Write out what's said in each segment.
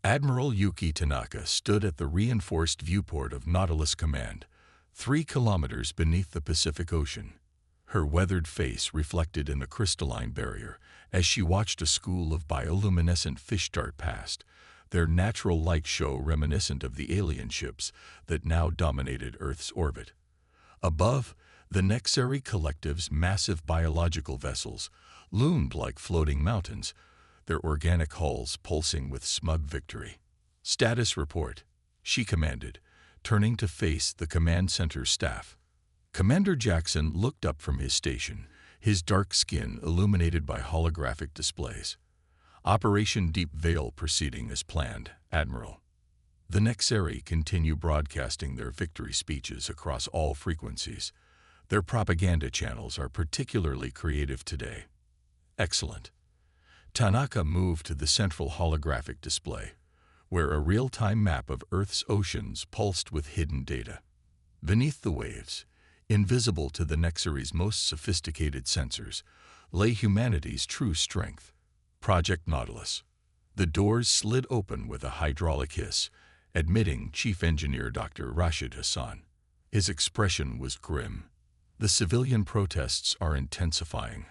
Admiral Yuki Tanaka stood at the reinforced viewport of Nautilus Command, 3 kilometers beneath the Pacific Ocean. Her weathered face reflected in the crystalline barrier as she watched a school of bioluminescent fish dart past, their natural light show reminiscent of the alien ships that now dominated Earth's orbit. Above, the Nexari Collective's massive biological vessels loomed like floating mountains, their organic hulls pulsing with smug victory. "Status report," she commanded, turning to face the command center staff. Commander Jackson looked up from his station, his dark skin illuminated by holographic displays. "Operation Deep Veil proceeding as planned, Admiral." The Nexari continue broadcasting their victory speeches across all frequencies. Their propaganda channels are particularly creative today. "Excellent." Tanaka moved to the central holographic display, where a real-time map of Earth's oceans pulsed with hidden data. Beneath the waves, invisible to the Nexari's most sophisticated sensors, lay humanity's true strength. Project Nautilus. The doors slid open with a hydraulic hiss, admitting Chief Engineer Dr. Rashid Hassan. His expression was grim. "The civilian protests are intensifying,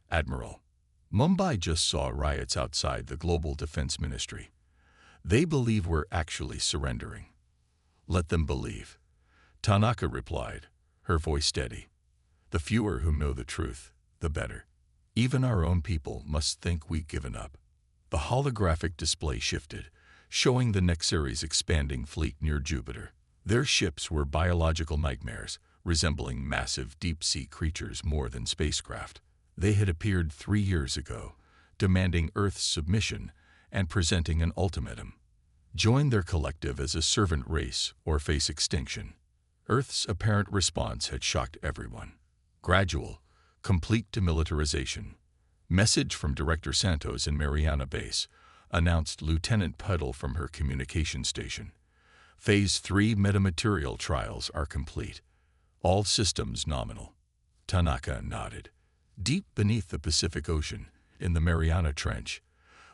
Admiral. Mumbai just saw riots outside the Global Defense Ministry. They believe we're actually surrendering." "Let them believe," Tanaka replied, her voice steady. "The fewer who know the truth, the better. Even our own people must think we've given up." The holographic display shifted, showing the Nexari's expanding fleet near Jupiter. Their ships were biological nightmares, resembling massive deep-sea creatures more than spacecraft. They had appeared 3 years ago, demanding Earth's submission and presenting an ultimatum: join their collective as a servant race or face extinction. Earth's apparent response had shocked everyone. "Gradual, complete demilitarization." "Message from Director Santos in Mariana Base," announced Lieutenant Puddle from her communication station. "Phase 3 metamaterial trials are complete. All systems nominal." Tanaka nodded. Deep beneath the Pacific Ocean, in the Mariana Trench,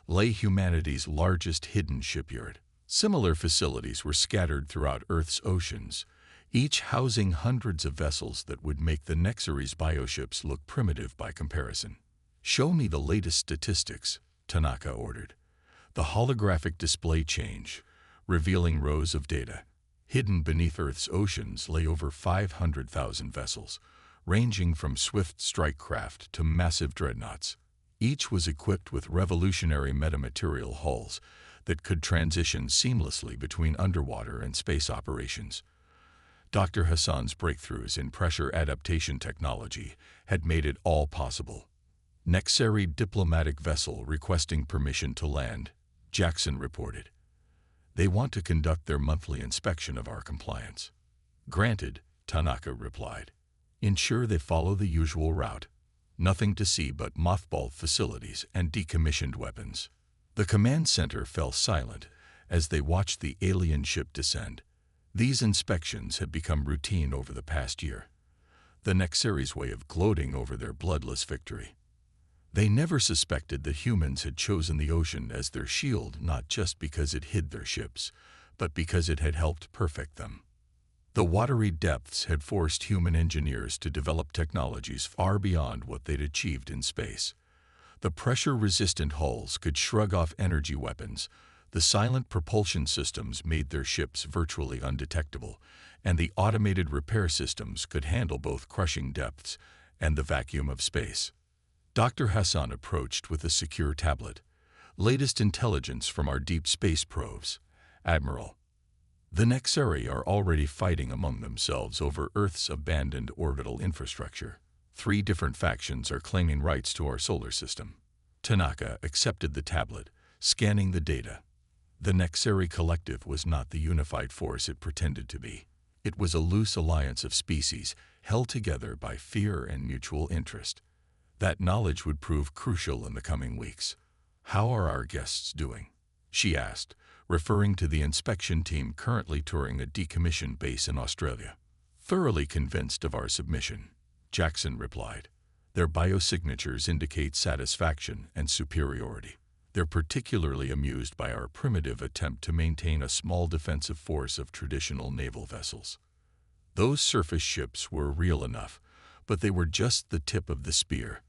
lay humanity's largest hidden shipyard. Similar facilities were scattered throughout Earth's oceans, each housing hundreds of vessels that would make the Nexari's bioships look primitive by comparison. "Show me the latest statistics," Tanaka ordered. The holographic display changed, revealing rows of data. Hidden beneath Earth's oceans lay over 500,000 vessels, ranging from swift strike craft to massive dreadnoughts. Each was equipped with revolutionary metamaterial hulls that could transition seamlessly between underwater and space operations. Dr. Hassan's breakthroughs in pressure adaptation technology had made it all possible. "Nexari diplomatic vessel requesting permission to land," Jackson reported. "They want to conduct their monthly inspection of our compliance." "Granted," Tanaka replied. "Ensure they follow the usual route. Nothing to see but mothballed facilities and decommissioned weapons." The command center fell silent as they watched the alien ship descend. These inspections had become routine over the past year, the Nexari's way of gloating over their bloodless victory. They never suspected that humans had chosen the ocean as their shield not just because it hid their ships, but because it had helped perfect them. The watery depths had forced human engineers to develop technologies far beyond what they'd achieved in space. The pressure-resistant hulls could shrug off energy weapons, the silent propulsion systems made their ships virtually undetectable, and the automated repair systems could handle both crushing depths and the vacuum of space. Dr. Hassan approached with a secure tablet. "Latest intelligence from our deep space probes, Admiral. The Nexari are already fighting among themselves over Earth's abandoned orbital infrastructure. 3 different factions are claiming rights to our solar system." Tanaka accepted the tablet, scanning the data. The Nexari Collective was not the unified force it pretended to be. It was a loose alliance of species held together by fear and mutual interest. That knowledge would prove crucial in the coming weeks. "How are our guests doing?" she asked, referring to the inspection team currently touring a decommissioned base in Australia. "Thoroughly convinced of our submission," Jackson replied. "Their biosignatures indicate satisfaction and superiority. They're particularly amused by our primitive attempt to maintain a small defensive force of traditional naval vessels. Those surface ships were real enough, but they were just the tip of the spear.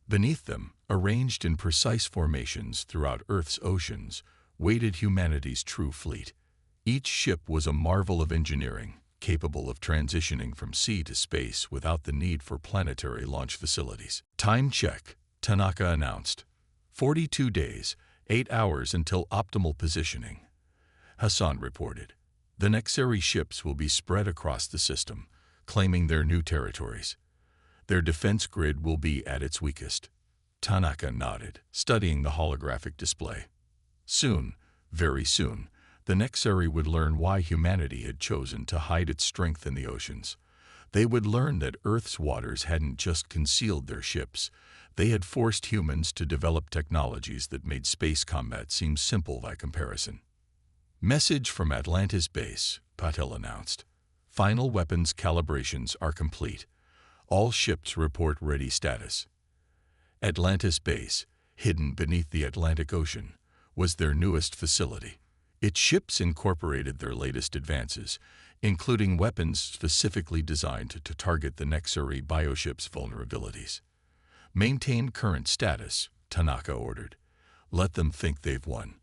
Beneath them, arranged in precise formations throughout Earth's oceans, waited humanity's true fleet. Each ship was a marvel of engineering, capable of transitioning from sea to space without the need for planetary launch facilities. Time check, Tanaka announced. 42 days, 8 hours until optimal positioning. Hassan reported. The next series ships will be spread across the system, claiming their new territories. Their defense grid will be at its weakest. Tanaka nodded, studying the holographic display. Soon, very soon, the Nexari would learn why humanity had chosen to hide its strength in the oceans. They would learn that Earth's waters hadn't just concealed their ships. They had forced humans to develop technologies that made space combat seem simple by comparison. Message from Atlantis Base, Patel announced. Final weapons calibrations are complete. All ships report ready status. Atlantis Base, hidden beneath the Atlantic Ocean, was their newest facility. Its ships incorporated their latest advances, including weapons specifically designed to target the Nexari bioship's vulnerabilities. Maintain current status, Tanaka ordered. Let them think they've won.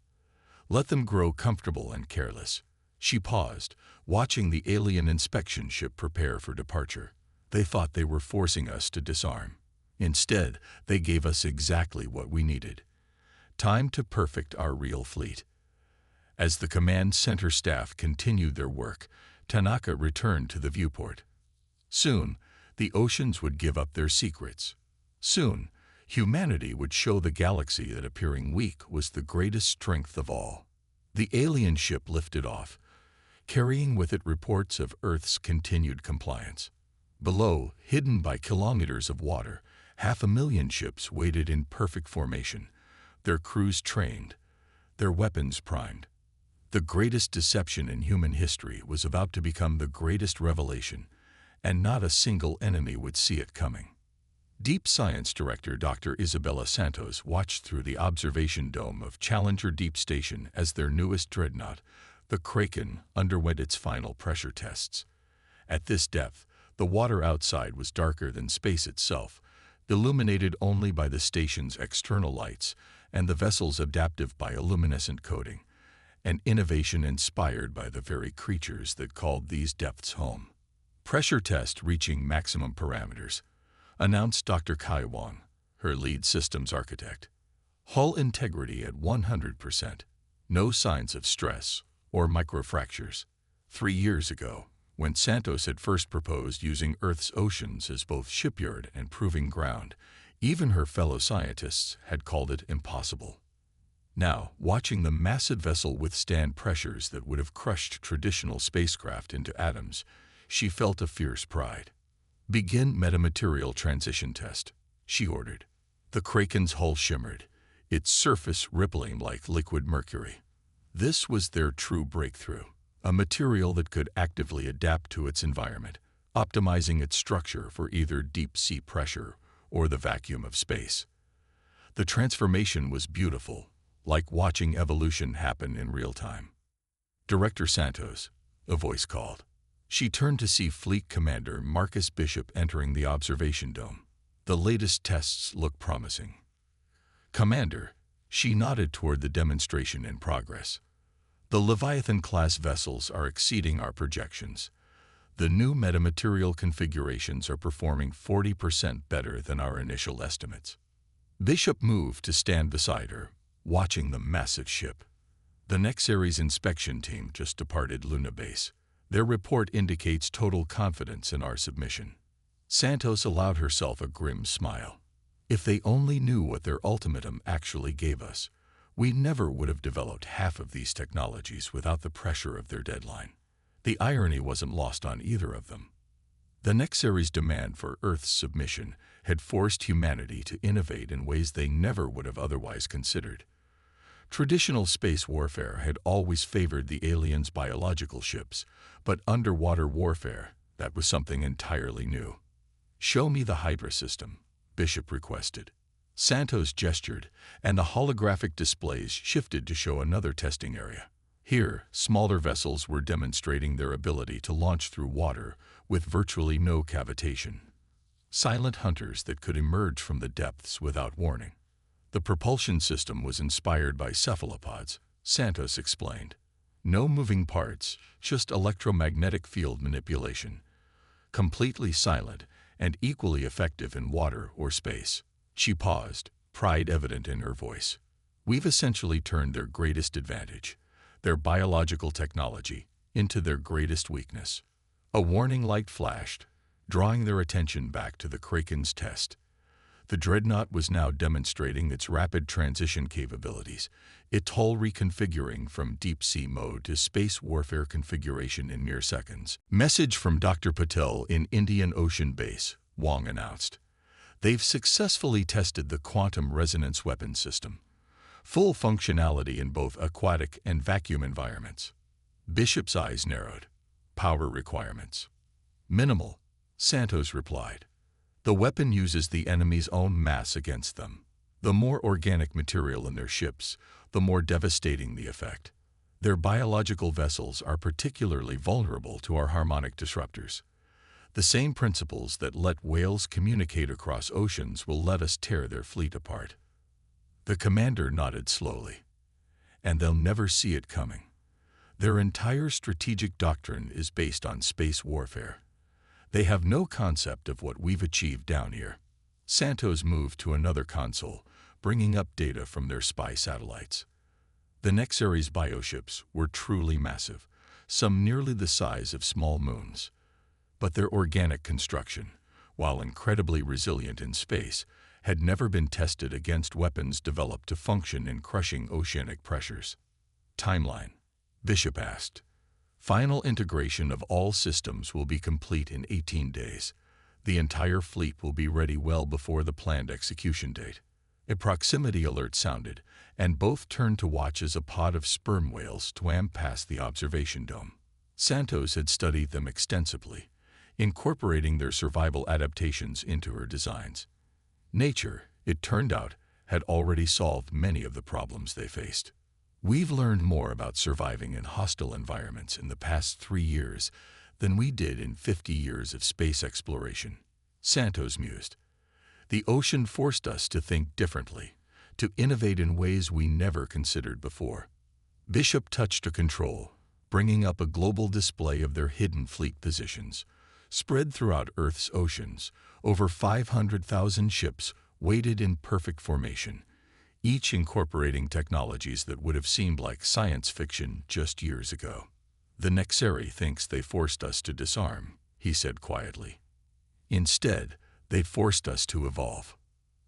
Let them grow comfortable and careless. She paused, watching the alien inspection ship prepare for departure. They thought they were forcing us to disarm. Instead, they gave us exactly what we needed. Time to perfect our real fleet. As the command center staff continued their work, Tanaka returned to the viewport. Soon, the oceans would give up their secrets. Soon, humanity would show the galaxy that appearing weak was the greatest strength of all. The alien ship lifted off, carrying with it reports of Earth's continued compliance. Below, hidden by kilometers of water, 500,000 ships waited in perfect formation, their crews trained, their weapons primed. The greatest deception in human history was about to become the greatest revelation, and not a single enemy would see it coming. Deep Science Director Dr. Isabella Santos watched through the observation dome of Challenger Deep Station as their newest dreadnought, the Kraken, underwent its final pressure tests. At this depth, the water outside was darker than space itself, illuminated only by the station's external lights and the vessel's adaptive bioluminescent coating, an innovation inspired by the very creatures that called these depths home. Pressure test reaching maximum parameters, announced Dr. Kai Wang, her lead systems architect. Hull integrity at 100%. No signs of stress or microfractures. 3 years ago, when Santos had first proposed using Earth's oceans as both shipyard and proving ground, even her fellow scientists had called it impossible. Now, watching the massive vessel withstand pressures that would have crushed traditional spacecraft into atoms, she felt a fierce pride. Begin metamaterial transition test, she ordered. The Kraken's hull shimmered, its surface rippling like liquid mercury. This was their true breakthrough, a material that could actively adapt to its environment, optimizing its structure for either deep-sea pressure or the vacuum of space. The transformation was beautiful, like watching evolution happen in real time. Director Santos, a voice called. She turned to see Fleet Commander Marcus Bishop entering the observation dome. The latest tests look promising. Commander, she nodded toward the demonstration in progress. The Leviathan-class vessels are exceeding our projections. The new metamaterial configurations are performing 40% better than our initial estimates. Bishop moved to stand beside her, watching the massive ship. The Nexaries inspection team just departed Luna Base. Their report indicates total confidence in our submission. Santos allowed herself a grim smile. If they only knew what their ultimatum actually gave us, we never would have developed half of these technologies without the pressure of their deadline. The irony wasn't lost on either of them. The Nexaries' demand for Earth's submission had forced humanity to innovate in ways they never would have otherwise considered. Traditional space warfare had always favored the aliens' biological ships, but underwater warfare, that was something entirely new. Show me the Hydra system, Bishop requested. Santos gestured, and the holographic displays shifted to show another testing area. Here, smaller vessels were demonstrating their ability to launch through water with virtually no cavitation. Silent hunters that could emerge from the depths without warning. The propulsion system was inspired by cephalopods, Santos explained. No moving parts, just electromagnetic field manipulation. Completely silent and equally effective in water or space. She paused, pride evident in her voice. We've essentially turned their greatest advantage, their biological technology, into their greatest weakness. A warning light flashed, drawing their attention back to the Kraken's test. The dreadnought was now demonstrating its rapid transition capabilities, its hull reconfiguring from deep-sea mode to space warfare configuration in mere seconds. Message from Dr. Patel in Indian Ocean Base, Wong announced. They've successfully tested the quantum resonance weapon system. Full functionality in both aquatic and vacuum environments. Bishop's eyes narrowed. Power requirements. Minimal, Santos replied. The weapon uses the enemy's own mass against them. The more organic material in their ships, the more devastating the effect. Their biological vessels are particularly vulnerable to our harmonic disruptors. The same principles that let whales communicate across oceans will let us tear their fleet apart. The commander nodded slowly. And they'll never see it coming. Their entire strategic doctrine is based on space warfare. They have no concept of what we've achieved down here. Santos moved to another console, bringing up data from their spy satellites. The Nexaries bioships were truly massive, some nearly the size of small moons. But their organic construction, while incredibly resilient in space, had never been tested against weapons developed to function in crushing oceanic pressures. Timeline, Bishop asked. Final integration of all systems will be complete in 18 days. The entire fleet will be ready well before the planned execution date. A proximity alert sounded, and both turned to watch as a pod of sperm whales swam past the observation dome. Santos had studied them extensively, incorporating their survival adaptations into her designs. Nature, it turned out, had already solved many of the problems they faced. We've learned more about surviving in hostile environments in the past 3 years than we did in 50 years of space exploration, Santos mused. The ocean forced us to think differently, to innovate in ways we never considered before. Bishop touched a control, bringing up a global display of their hidden fleet positions. Spread throughout Earth's oceans, over 500,000 ships waited in perfect formation, each incorporating technologies that would have seemed like science fiction just years ago. The Nexari thinks they forced us to disarm, he said quietly. Instead, they forced us to evolve.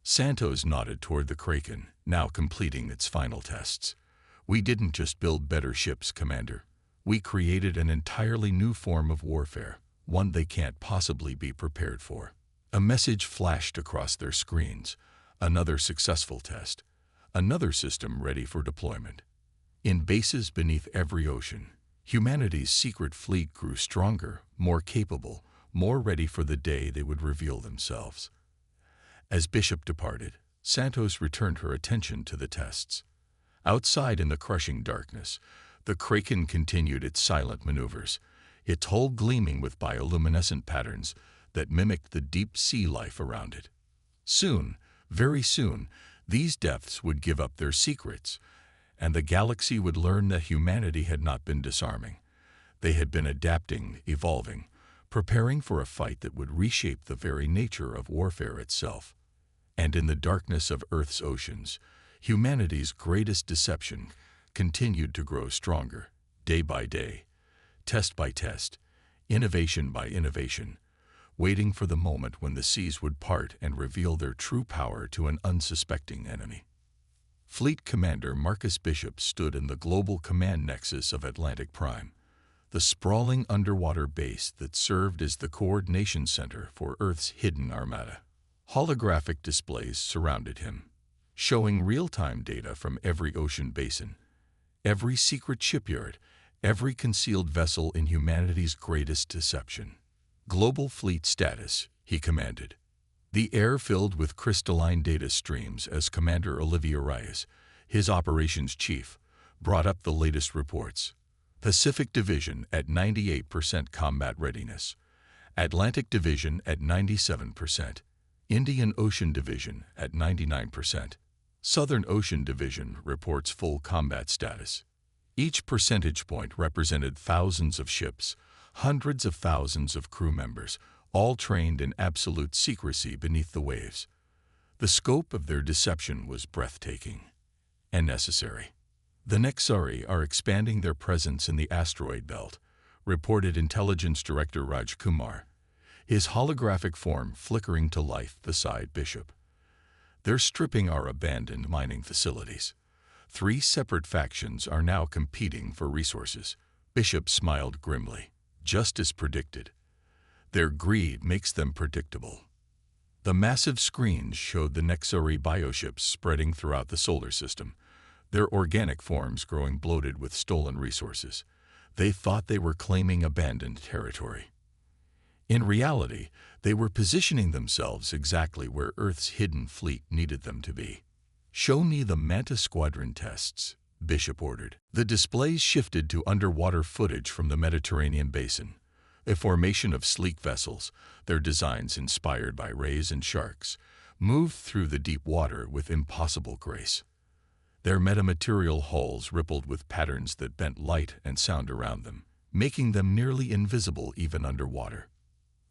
Santos nodded toward the Kraken, now completing its final tests. We didn't just build better ships, Commander. We created an entirely new form of warfare, one they can't possibly be prepared for. A message flashed across their screens. Another successful test. Another system ready for deployment. In bases beneath every ocean, humanity's secret fleet grew stronger, more capable, more ready for the day they would reveal themselves. As Bishop departed, Santos returned her attention to the tests. Outside in the crushing darkness, the Kraken continued its silent maneuvers, its hull gleaming with bioluminescent patterns that mimicked the deep sea life around it. Soon, very soon, these depths would give up their secrets, and the galaxy would learn that humanity had not been disarming. They had been adapting, evolving, preparing for a fight that would reshape the very nature of warfare itself. And in the darkness of Earth's oceans, humanity's greatest deception continued to grow stronger, day by day, test by test, innovation by innovation, waiting for the moment when the seas would part and reveal their true power to an unsuspecting enemy. Fleet Commander Marcus Bishop stood in the global command nexus of Atlantic Prime, the sprawling underwater base that served as the coordination center for Earth's hidden Armada. Holographic displays surrounded him, showing real-time data from every ocean basin, every secret shipyard, every concealed vessel in humanity's greatest deception. Global fleet status, he commanded. The air filled with crystalline data streams as Commander Olivier Reyes, his operations chief, brought up the latest reports. Pacific Division at 98% combat readiness. Atlantic Division at 97%. Indian Ocean Division at 99%. Southern Ocean Division reports full combat status. Each percentage point represented thousands of ships, hundreds of thousands of crew members, all trained in absolute secrecy beneath the waves. The scope of their deception was breathtaking and necessary. The Nexari are expanding their presence in the asteroid belt, reported Intelligence Director Raj Kumar, his holographic form flickering to life beside Bishop. They're stripping our abandoned mining facilities. 3 separate factions are now competing for resources. Bishop smiled grimly, just as predicted. Their greed makes them predictable. The massive screens showed the Nexari bioships spreading throughout the solar system, their organic forms growing bloated with stolen resources. They thought they were claiming abandoned territory. In reality, they were positioning themselves exactly where Earth's hidden fleet needed them to be. "Show me the Manta Squadron tests," Bishop ordered. The displays shifted to underwater footage from the Mediterranean basin, a formation of sleek vessels, their designs inspired by rays and sharks, moved through the deep water with impossible grace. Their metamaterial hulls rippled with patterns that bent light and sound around them, making them nearly invisible even underwater.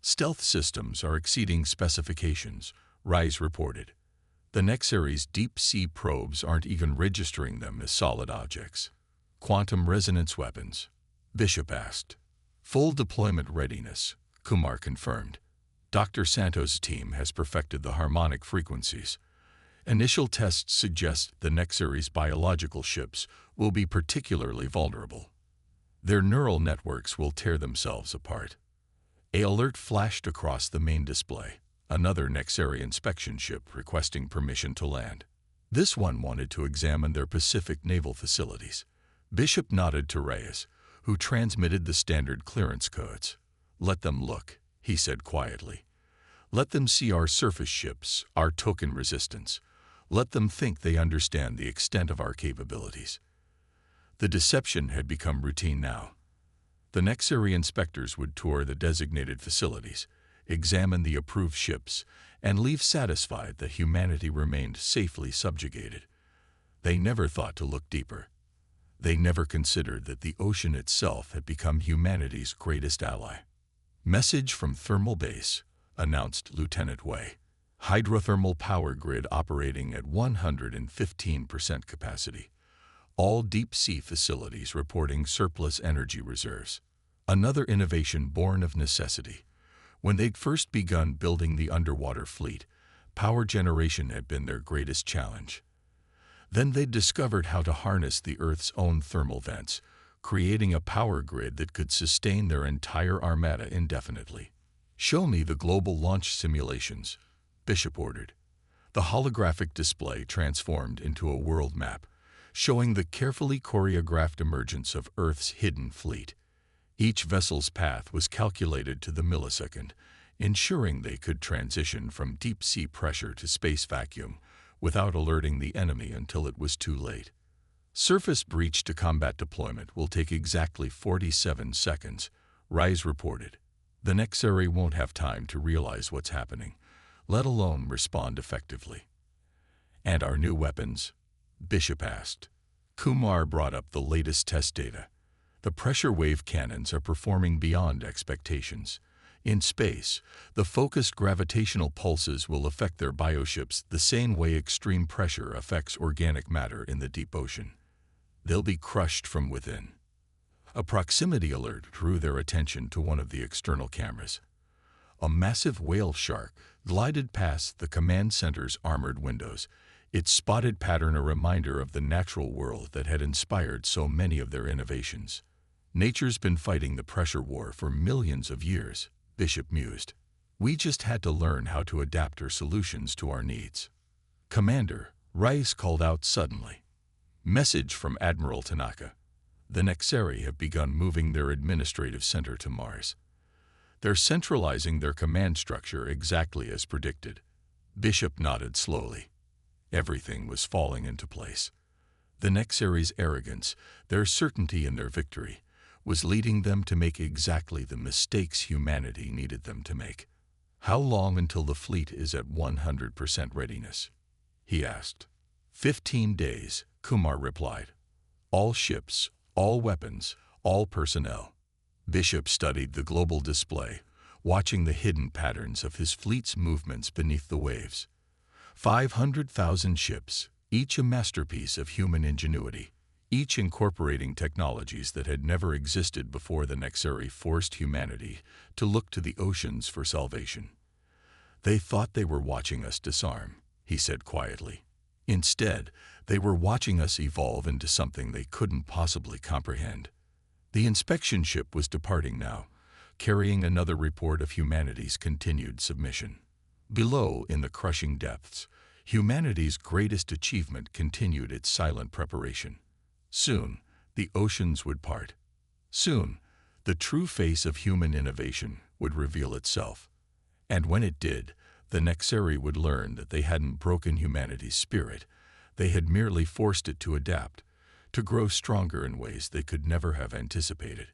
"Stealth systems are exceeding specifications," Rice reported. "The Nexari's deep-sea probes aren't even registering them as solid objects." "Quantum resonance weapons?" Bishop asked. "Full deployment readiness," Kumar confirmed. "Dr. Santos' team has perfected the harmonic frequencies. Initial tests suggest the Nexari's biological ships will be particularly vulnerable. Their neural networks will tear themselves apart." An alert flashed across the main display, another Nexari inspection ship requesting permission to land. This one wanted to examine their Pacific naval facilities. Bishop nodded to Reyes, who transmitted the standard clearance codes. "Let them look," he said quietly. "Let them see our surface ships, our token resistance. Let them think they understand the extent of our capabilities." The deception had become routine now. The Nexari inspectors would tour the designated facilities, examine the approved ships, and leave satisfied that humanity remained safely subjugated. They never thought to look deeper. They never considered that the ocean itself had become humanity's greatest ally. "Message from Thermal Base," announced Lieutenant Wei. "Hydrothermal power grid operating at 115% capacity. All deep-sea facilities reporting surplus energy reserves." Another innovation born of necessity. When they'd first begun building the underwater fleet, power generation had been their greatest challenge. Then they'd discovered how to harness the Earth's own thermal vents, creating a power grid that could sustain their entire armada indefinitely. "Show me the global launch simulations," Bishop ordered. The holographic display transformed into a world map, showing the carefully choreographed emergence of Earth's hidden fleet. Each vessel's path was calculated to the millisecond, ensuring they could transition from deep-sea pressure to space vacuum without alerting the enemy until it was too late. "Surface breach to combat deployment will take exactly 47 seconds, Rise reported. "The Nexari won't have time to realize what's happening, let alone respond effectively." "And our new weapons?" Bishop asked. Kumar brought up the latest test data. "The pressure wave cannons are performing beyond expectations. In space, the focused gravitational pulses will affect their bioships the same way extreme pressure affects organic matter in the deep ocean. They'll be crushed from within." A proximity alert drew their attention to one of the external cameras. A massive whale shark glided past the command center's armored windows, its spotted pattern a reminder of the natural world that had inspired so many of their innovations. "Nature's been fighting the pressure war for millions of years," Bishop mused. "We just had to learn how to adapt our solutions to our needs." "Commander," Rice called out suddenly. "Message from Admiral Tanaka. The Nexari have begun moving their administrative center to Mars. They're centralizing their command structure exactly as predicted." Bishop nodded slowly. Everything was falling into place. The Nexaries' arrogance, their certainty in their victory, was leading them to make exactly the mistakes humanity needed them to make. "How long until the fleet is at 100% readiness?" he asked. 15 days, Kumar replied. "All ships, all weapons, all personnel." Bishop studied the global display, watching the hidden patterns of his fleet's movements beneath the waves. 500,000 ships, each a masterpiece of human ingenuity, each incorporating technologies that had never existed before the Nexari forced humanity to look to the oceans for salvation. "They thought they were watching us disarm," he said quietly. "Instead, they were watching us evolve into something they couldn't possibly comprehend." The inspection ship was departing now, carrying another report of humanity's continued submission. Below, in the crushing depths, humanity's greatest achievement continued its silent preparation. Soon, the oceans would part. Soon, the true face of human innovation would reveal itself. And when it did, the Nexari would learn that they hadn't broken humanity's spirit. They had merely forced it to adapt, to grow stronger in ways they could never have anticipated.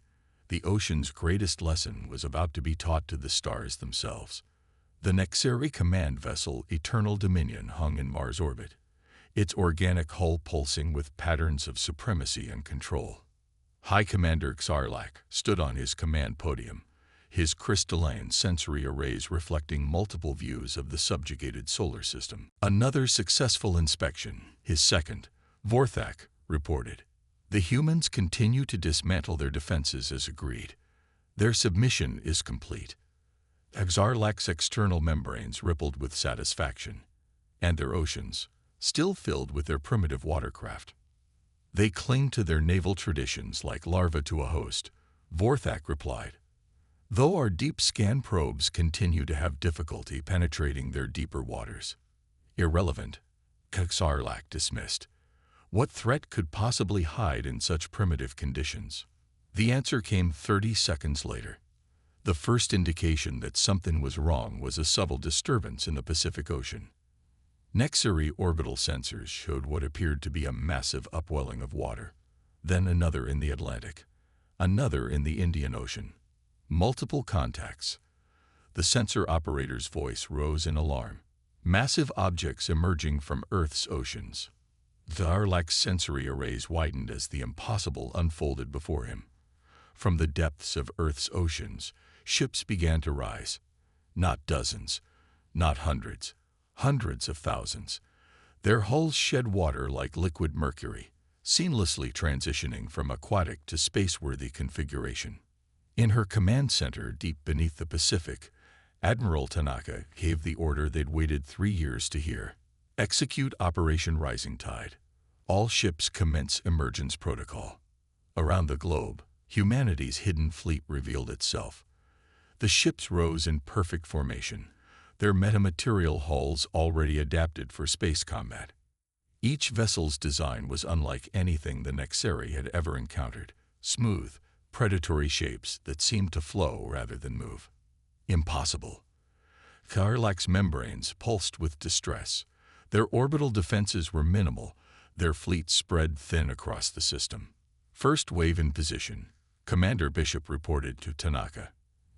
The ocean's greatest lesson was about to be taught to the stars themselves. The Nexari command vessel Eternal Dominion hung in Mars orbit, its organic hull pulsing with patterns of supremacy and control. High Commander Xarlak stood on his command podium, his crystalline sensory arrays reflecting multiple views of the subjugated solar system. "Another successful inspection, his second," Vorthak reported. "The humans continue to dismantle their defenses as agreed. Their submission is complete." Xarlak's external membranes rippled with satisfaction, and their oceans, still filled with their primitive watercraft. "They cling to their naval traditions like larvae to a host," Vorthak replied. "Though our deep scan probes continue to have difficulty penetrating their deeper waters." "Irrelevant," Xarlak dismissed. "What threat could possibly hide in such primitive conditions?" The answer came 30 seconds later. The first indication that something was wrong was a subtle disturbance in the Pacific Ocean. Nexari orbital sensors showed what appeared to be a massive upwelling of water, then another in the Atlantic, another in the Indian Ocean. Multiple contacts. The sensor operator's voice rose in alarm. Massive objects emerging from Earth's oceans. Xarlak's sensory arrays widened as the impossible unfolded before him. From the depths of Earth's oceans, ships began to rise. Not dozens, not hundreds, hundreds of thousands. Their hulls shed water like liquid mercury, seamlessly transitioning from aquatic to space-worthy configuration. In her command center deep beneath the Pacific, Admiral Tanaka gave the order they'd waited 3 years to hear. "Execute Operation Rising Tide. All ships commence emergence protocol." Around the globe, humanity's hidden fleet revealed itself. The ships rose in perfect formation, their metamaterial hulls already adapted for space combat. Each vessel's design was unlike anything the Nexari had ever encountered, smooth, predatory shapes that seemed to flow rather than move. Impossible. Xarlak's membranes pulsed with distress. Their orbital defenses were minimal, their fleet spread thin across the system. "First wave in position," Commander Bishop reported to Tanaka.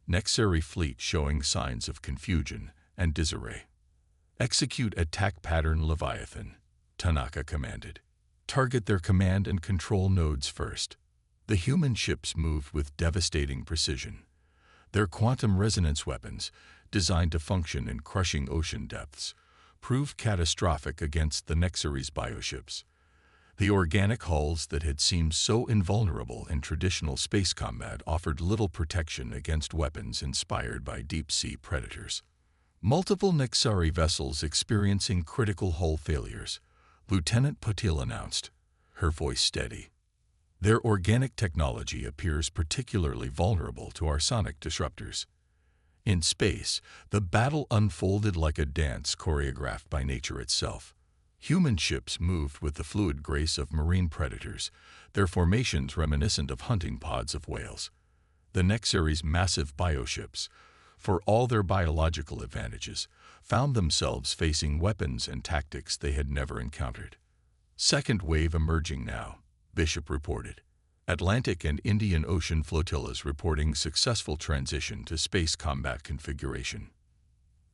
"Nexari fleet showing signs of confusion and disarray." "Execute attack pattern Leviathan," Tanaka commanded. "Target their command and control nodes first." The human ships moved with devastating precision. Their quantum resonance weapons, designed to function in crushing ocean depths, proved catastrophic against the Nexari's bioships. The organic hulls that had seemed so invulnerable in traditional space combat offered little protection against weapons inspired by deep-sea predators. Multiple Nexari vessels experiencing critical hull failures, Lieutenant Patil announced, her voice steady. "Their organic technology appears particularly vulnerable to our sonic disruptors." In space, the battle unfolded like a dance choreographed by nature itself. Human ships moved with the fluid grace of marine predators, their formations reminiscent of hunting pods of whales. The Nexari's massive bioships, for all their biological advantages, found themselves facing weapons and tactics they had never encountered. Second wave emerging now, Bishop reported. Atlantic and Indian Ocean flotillas reporting successful transition to space combat configuration.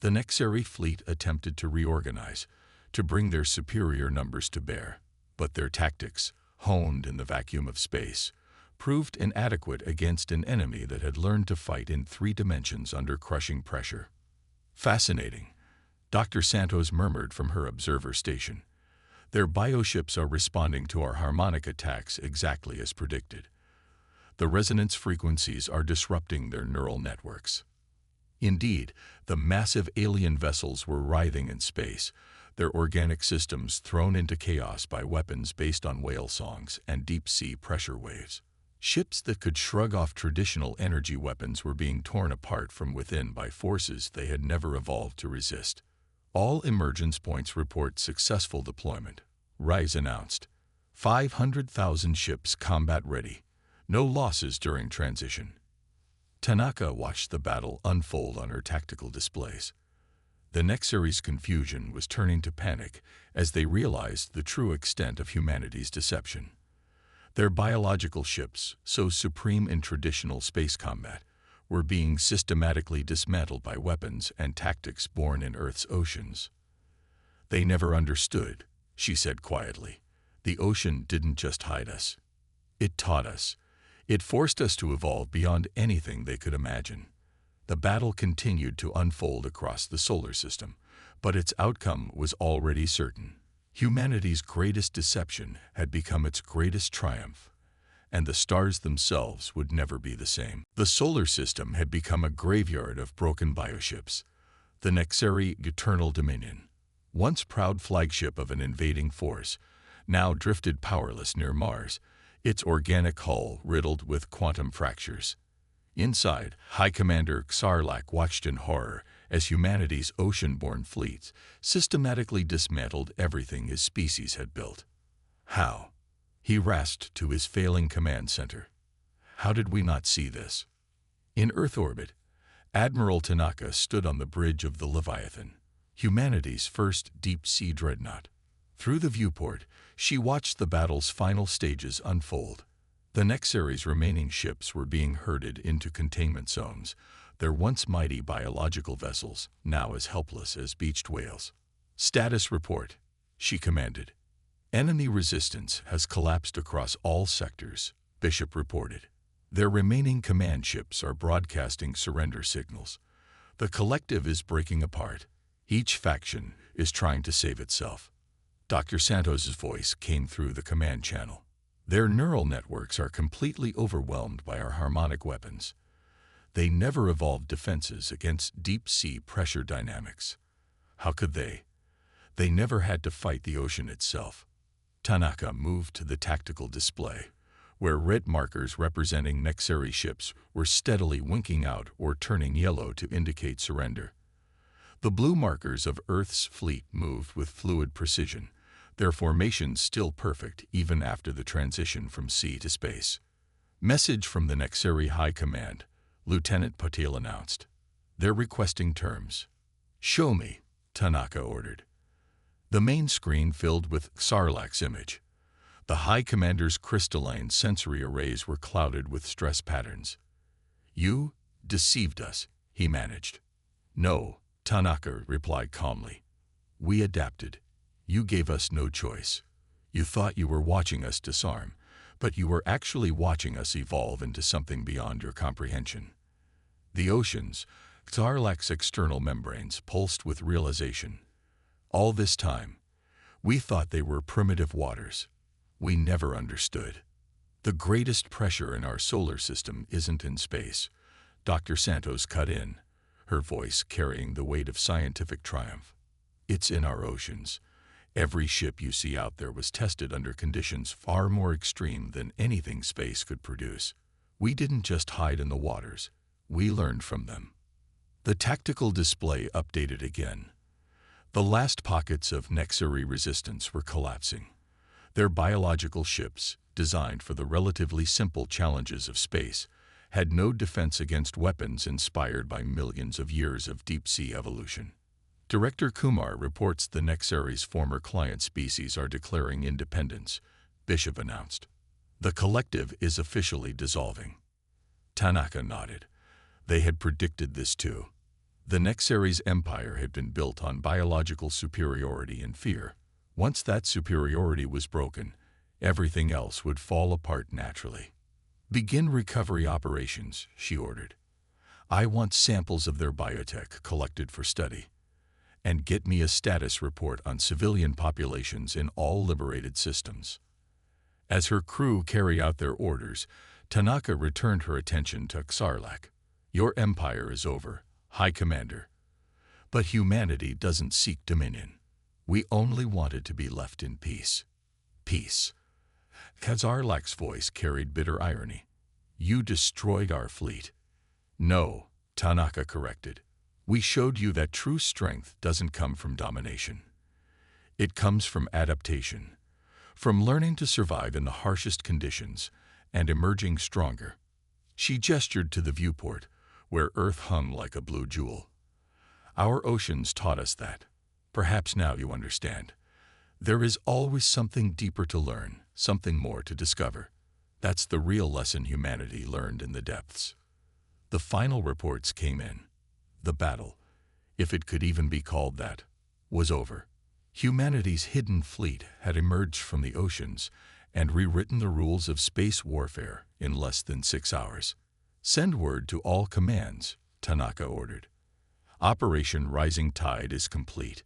The Nexari fleet attempted to reorganize, to bring their superior numbers to bear, but their tactics, honed in the vacuum of space, proved inadequate against an enemy that had learned to fight in 3 dimensions under crushing pressure. Fascinating, Dr. Santos murmured from her observer station. Their bioships are responding to our harmonic attacks exactly as predicted. The resonance frequencies are disrupting their neural networks. Indeed, the massive alien vessels were writhing in space, their organic systems thrown into chaos by weapons based on whale songs and deep-sea pressure waves. Ships that could shrug off traditional energy weapons were being torn apart from within by forces they had never evolved to resist. All emergence points report successful deployment, Rise announced. 500,000 ships combat ready. No losses during transition. Tanaka watched the battle unfold on her tactical displays. The Nexari's confusion was turning to panic as they realized the true extent of humanity's deception. Their biological ships, so supreme in traditional space combat, were being systematically dismantled by weapons and tactics born in Earth's oceans. They never understood, she said quietly. The ocean didn't just hide us. It taught us. It forced us to evolve beyond anything they could imagine. The battle continued to unfold across the solar system, but its outcome was already certain. Humanity's greatest deception had become its greatest triumph, and the stars themselves would never be the same. The solar system had become a graveyard of broken bioships. The Nexari Eternal Dominion, once proud flagship of an invading force, now drifted powerless near Mars, its organic hull riddled with quantum fractures. Inside, High Commander Xarlak watched in horror as humanity's ocean-borne fleets systematically dismantled everything his species had built. How? He rasped to his failing command center. How did we not see this? In Earth orbit, Admiral Tanaka stood on the bridge of the Leviathan, humanity's first deep-sea dreadnought. Through the viewport, she watched the battle's final stages unfold. The Nexari's remaining ships were being herded into containment zones, their once mighty biological vessels now as helpless as beached whales. Status report, she commanded. Enemy resistance has collapsed across all sectors, Bishop reported. Their remaining command ships are broadcasting surrender signals. The collective is breaking apart. Each faction is trying to save itself. Dr. Santos's voice came through the command channel. Their neural networks are completely overwhelmed by our harmonic weapons. They never evolved defenses against deep-sea pressure dynamics. How could they? They never had to fight the ocean itself. Tanaka moved to the tactical display, where red markers representing Nexari ships were steadily winking out or turning yellow to indicate surrender. The blue markers of Earth's fleet moved with fluid precision, their formations still perfect even after the transition from sea to space. Message from the Nexari High Command, Lieutenant Patel announced. They're requesting terms. Show me, Tanaka ordered. The main screen filled with Xarlak's image. The High Commander's crystalline sensory arrays were clouded with stress patterns. You deceived us, he managed. No, Tanaka replied calmly. We adapted. You gave us no choice. You thought you were watching us disarm, but you were actually watching us evolve into something beyond your comprehension. The oceans, Xarlak's external membranes, pulsed with realization. All this time, we thought they were primitive waters. We never understood. The greatest pressure in our solar system isn't in space. Dr. Santos cut in, her voice carrying the weight of scientific triumph. It's in our oceans. Every ship you see out there was tested under conditions far more extreme than anything space could produce. We didn't just hide in the waters. We learned from them. The tactical display updated again. The last pockets of Nexari resistance were collapsing. Their biological ships, designed for the relatively simple challenges of space, had no defense against weapons inspired by millions of years of deep-sea evolution. Director Kumar reports the Nexary's former client species are declaring independence, Bishop announced. The collective is officially dissolving. Tanaka nodded. They had predicted this too. The Nexary's empire had been built on biological superiority and fear. Once that superiority was broken, everything else would fall apart naturally. Begin recovery operations, she ordered. I want samples of their biotech collected for study. And get me a status report on civilian populations in all liberated systems. As her crew carry out their orders, Tanaka returned her attention to Xarlak. Your empire is over, High Commander. But humanity doesn't seek dominion. We only wanted to be left in peace. Peace. Xarlak's voice carried bitter irony. You destroyed our fleet. No, Tanaka corrected. We showed you that true strength doesn't come from domination. It comes from adaptation, from learning to survive in the harshest conditions and emerging stronger. She gestured to the viewport, where Earth hung like a blue jewel. Our oceans taught us that. Perhaps now you understand. There is always something deeper to learn, something more to discover. That's the real lesson humanity learned in the depths. The final reports came in. The battle, if it could even be called that, was over. Humanity's hidden fleet had emerged from the oceans and rewritten the rules of space warfare in less than 6 hours. Send word to all commands, Tanaka ordered. Operation Rising Tide is complete.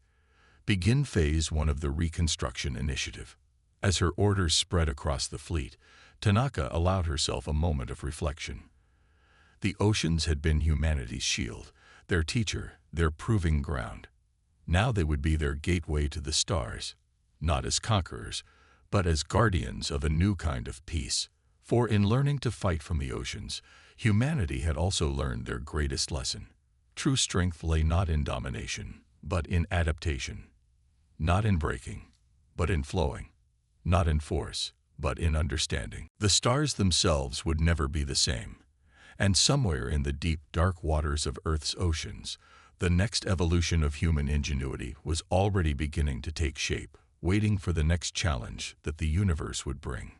Begin Phase 1 of the Reconstruction Initiative. As her orders spread across the fleet, Tanaka allowed herself a moment of reflection. The oceans had been humanity's shield, their teacher, their proving ground. Now they would be their gateway to the stars, not as conquerors, but as guardians of a new kind of peace. For in learning to fight from the oceans, humanity had also learned their greatest lesson. True strength lay not in domination, but in adaptation. Not in breaking, but in flowing. Not in force, but in understanding. The stars themselves would never be the same. And somewhere in the deep, dark waters of Earth's oceans, the next evolution of human ingenuity was already beginning to take shape, waiting for the next challenge that the universe would bring.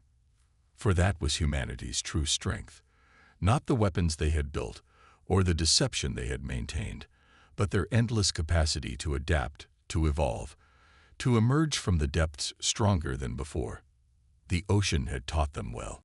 For that was humanity's true strength. Not the weapons they had built, or the deception they had maintained, but their endless capacity to adapt, to evolve, to emerge from the depths stronger than before. The ocean had taught them well.